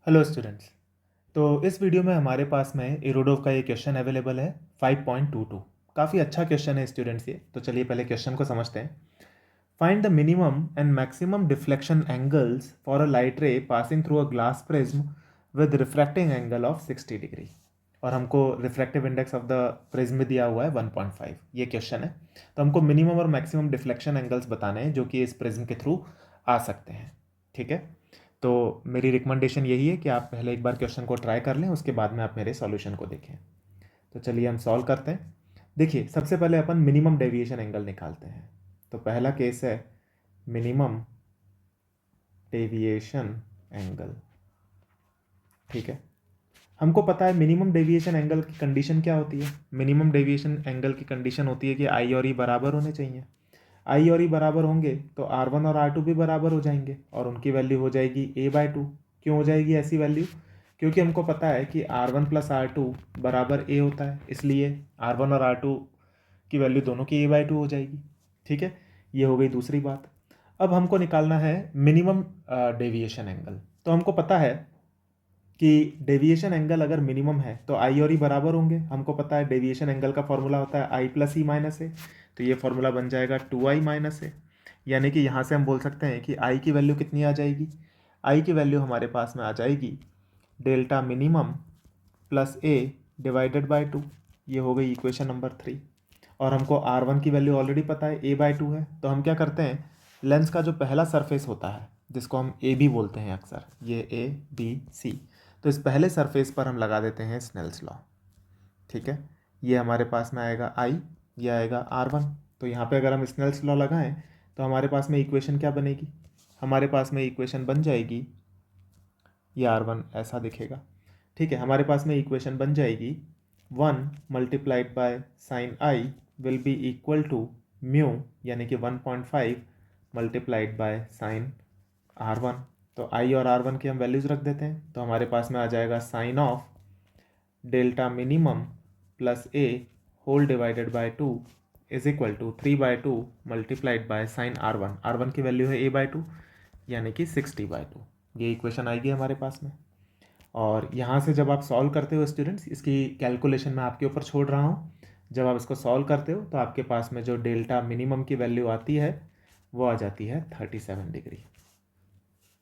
Hello students. तो इस video में हमारे पास में इरोडोव का ये क्वेश्चन अवेलेबल है 5.22। काफ़ी अच्छा क्वेश्चन है स्टूडेंट्स ये। तो चलिए पहले क्वेश्चन को समझते हैं। Find the minimum and maximum deflection angles for a light रे passing through a glass prism with refracting angle of 60 degree. और हमको refractive index of the prism में दिया हुआ है 1.5। ये क्वेश्चन है। तो हमको मिनिमम और मैक्सिमम डिफ्लेक्शन एंगल्स बताने हैं जो कि इस प्रिज्म के थ्रू आ सकते हैं। ठीक है। तो मेरी रिकमेंडेशन यही है कि आप पहले एक बार क्वेश्चन को ट्राई कर लें, उसके बाद में आप मेरे सॉल्यूशन को देखें। तो चलिए हम सॉल्व करते हैं। देखिए सबसे पहले अपन मिनिमम डेविएशन एंगल निकालते हैं। तो पहला केस है मिनिमम डेविएशन एंगल। ठीक है। हमको पता है मिनिमम डेविएशन एंगल की कंडीशन क्या होती है। मिनिमम डेविएशन एंगल की कंडीशन होती है कि आई और ई बराबर होने चाहिए। आई और ई बराबर होंगे तो R1 और R2 भी बराबर हो जाएंगे और उनकी वैल्यू हो जाएगी A/2। क्यों हो जाएगी ऐसी वैल्यू? क्योंकि हमको पता है कि R1 प्लस R2 बराबर A होता है, इसलिए R1 और R2 की वैल्यू दोनों की A/2 हो जाएगी। ठीक है। ये हो गई दूसरी बात। अब हमको निकालना है मिनिमम डेविएशन एंगल। तो हमको पता है कि डेविएशन एंगल अगर मिनिमम है तो आई और ई बराबर होंगे। हमको पता है डेविएशन एंगल का फॉर्मूला होता है आई प्लस ई माइनस ए। तो ये फॉर्मूला बन जाएगा 2i माइनस ए। यानी कि यहाँ से हम बोल सकते हैं कि आई की वैल्यू कितनी आ जाएगी। आई की वैल्यू हमारे पास में आ जाएगी delta minimum plus A divided by 2। ये हो गई इक्वेशन नंबर 3। और हमको R1 की वैल्यू ऑलरेडी पता है A/2 है। तो हम क्या करते हैं, लेंस का जो पहला सरफेस होता है जिसको हम ए बी बोलते हैं अक्सर, ये ABC, तो इस पहले सरफेस पर हम लगा देते हैं स्नेल्स लॉ। ठीक है। ये हमारे पास में आएगा I, ये आएगा R1। तो यहाँ पे अगर हम स्नेल्स लॉ लगाएं तो हमारे पास में इक्वेशन क्या बनेगी? हमारे पास में इक्वेशन बन जाएगी, ये R1 ऐसा दिखेगा। ठीक है। हमारे पास में इक्वेशन बन जाएगी 1 multiplied by sine i will be equal to mu, यानी कि 1.5 मल्टीप्लाइड बाय साइन R1। तो आई और R1 की हम वैल्यूज़ रख देते हैं। तो हमारे पास में आ जाएगा sine of delta minimum plus A whole divided by 2 is equal to 3/2 multiplied by sine R1। R1 की वैल्यू है A/2, यानी कि 60/2। ये इक्वेशन आएगी हमारे पास में। और यहाँ से जब आप सॉल्व करते हो स्टूडेंट्स, इसकी कैलकुलेशन मैं आपके ऊपर छोड़ रहा हूँ। जब आप इसको सॉल्व करते हो तो आपके पास में जो डेल्टा मिनिमम की वैल्यू आती है वो आ जाती है 37 डिग्री।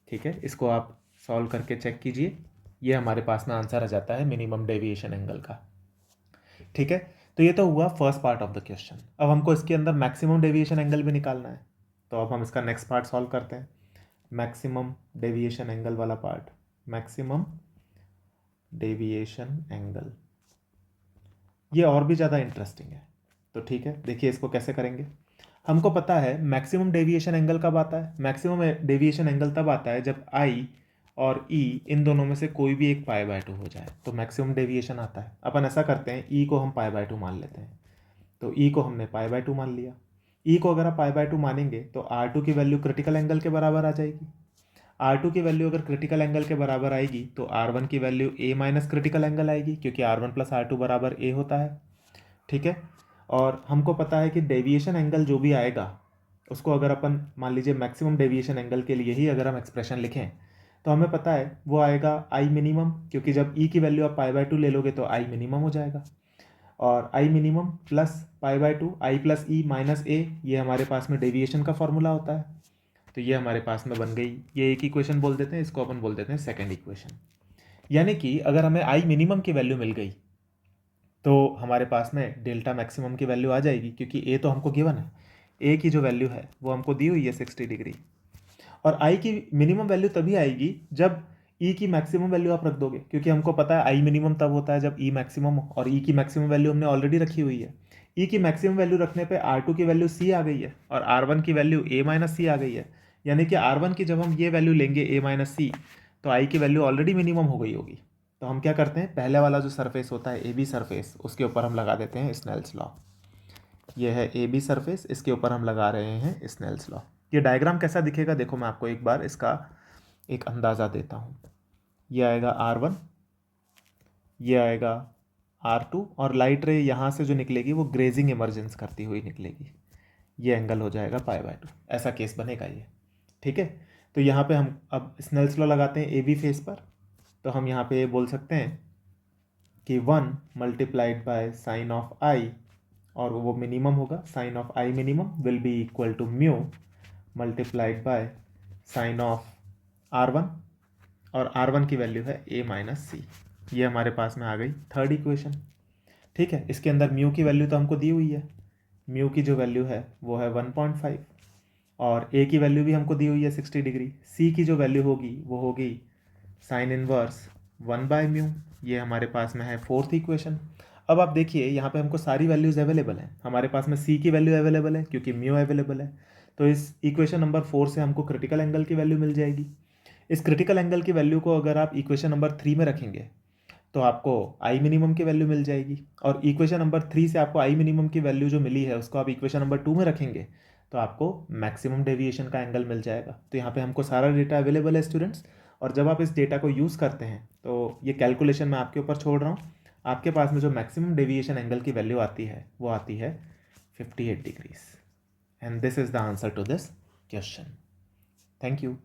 ठीक है। इसको आप सॉल्व करके चेक कीजिए। ये हमारे पास में आंसर आ जाता है मिनिमम डेविएशन एंगल का। ठीक है। तो ये तो हुआ first part of the question. अब हमको इसके अंदर मैक्सिमम डेविएशन एंगल भी निकालना है। तो अब हम इसका नेक्स्ट पार्ट सॉल्व करते हैं, मैक्सिमम डेविएशन एंगल वाला पार्ट। मैक्सिमम डेविएशन एंगल ये और भी ज़्यादा इंटरेस्टिंग है। तो ठीक है, देखिए इसको कैसे करेंगे। हमको पता है मैक्सिमम डेविएशन एंगल कब आता है। मैक्सिमम डेविएशन एंगल तब आता है जब आई और ई इन दोनों में से कोई भी एक π/2 हो जाए तो मैक्सिमम डेविएशन आता है। अपन ऐसा करते हैं, ई को हम π/2 मान लेते हैं। तो ई को हमने π/2 मान लिया। ई को अगर आप π/2 मानेंगे तो R2 की वैल्यू क्रिटिकल एंगल के बराबर आ जाएगी। R2 की वैल्यू अगर क्रिटिकल एंगल के बराबर आएगी तो R1 की value A minus critical angle आएगी, क्योंकि R1 प्लस R2 बराबर A होता है। ठीक है। और हमको पता है कि डेविएशन एंगल जो भी आएगा उसको अगर अपन मान लीजिए मैक्सिमम डेविएशन एंगल के लिए ही अगर हम एक्सप्रेशन लिखें तो हमें पता है वो आएगा आई मिनिमम, क्योंकि जब ई की वैल्यू आप π/2 ले लोगे तो आई मिनिमम हो जाएगा। और I minimum plus π/2 I plus E minus A, ये हमारे पास में डेविएशन का फॉर्मूला होता है। तो ये हमारे पास में बन गई, ये एक इक्वेशन बोल देते हैं, इसको अपन बोल देते हैं सेकेंड इक्वेशन। यानी कि अगर हमें आई मिनिमम की वैल्यू मिल गई तो हमारे पास में डेल्टा मैक्सिमम की वैल्यू आ जाएगी, क्योंकि ए तो हमको गिवन है। ए की जो वैल्यू है वो हमको दी हुई है 60 डिग्री। और आई की मिनिमम वैल्यू तभी आएगी जब ई की मैक्सिमम वैल्यू आप रख दोगे, क्योंकि हमको पता है आई मिनिमम तब होता है जब ई मैक्सिमम हो, और ई की मैक्सिमम वैल्यू हमने ऑलरेडी रखी हुई है। ई की मैक्सिमम वैल्यू रखने पे R2 की वैल्यू C आ गई है और R1 की वैल्यू A माइनस सी आ गई है। यानी कि R1 की जब हम ये वैल्यू लेंगे A माइनस सी, तो आई की वैल्यू ऑलरेडी मिनिमम हो गई होगी। तो हम क्या करते हैं, पहले वाला जो सरफेस होता है AB सरफेस, उसके ऊपर हम लगा देते हैं स्नेल्स लॉ। ये है AB सरफेस, इसके ऊपर हम लगा रहे हैं स्नेल्स लॉ। ये डायग्राम कैसा दिखेगा देखो, मैं आपको एक बार इसका एक अंदाज़ा देता हूँ। ये आएगा R1, ये आएगा R2, और लाइट रे यहाँ से जो निकलेगी वो ग्रेजिंग इमर्जेंस करती हुई निकलेगी। ये एंगल हो जाएगा π/2। ऐसा केस बनेगा ये। ठीक है। तो यहाँ पे हम अब स्नेल्स लॉ लगाते हैं AB फेस पर। तो हम यहाँ पे बोल सकते हैं कि 1 multiplied by sine of i, और वो मिनिमम होगा, sine of i minimum will be equal to mu multiplied by sine of R1, और R1 की वैल्यू है a माइनस सी। ये हमारे पास में आ गई थर्ड इक्वेशन। ठीक है, इसके अंदर म्यू की वैल्यू तो हमको दी हुई है, म्यू की जो वैल्यू है वो है 1.5, और a की वैल्यू भी हमको दी हुई है 60 डिग्री। c की जो वैल्यू होगी वो होगी साइन इनवर्स 1 बाय म्यू। ये हमारे पास में है फोर्थ इक्वेशन। अब आप देखिए यहाँ पे हमको सारी वैल्यूज अवेलेबल हैं, हमारे पास में c की वैल्यू अवेलेबल है क्योंकि म्यू अवेलेबल है। तो इस इक्वेशन नंबर 4 से हमको क्रिटिकल एंगल की वैल्यू मिल जाएगी। इस क्रिटिकल एंगल की वैल्यू को अगर आप इक्वेशन नंबर 3 में रखेंगे तो आपको आई मिनिमम की वैल्यू मिल जाएगी, और इक्वेशन नंबर 3 से आपको आई मिनिमम की वैल्यू जो मिली है उसको आप इक्वेशन नंबर 2 में रखेंगे तो आपको मैक्सिमम डेविएशन का एंगल मिल जाएगा। तो यहाँ पे हमको सारा डेटा अवेलेबल है स्टूडेंट्स, और जब आप इस डेटा को यूज़ करते हैं तो ये कैलकुलेशन मैं आपके ऊपर छोड़ रहा हूँ, आपके पास में जो मैक्सिमम डेविएशन एंगल की वैल्यू आती है वो आती है 58 degrees. And this is the answer to this question. Thank you.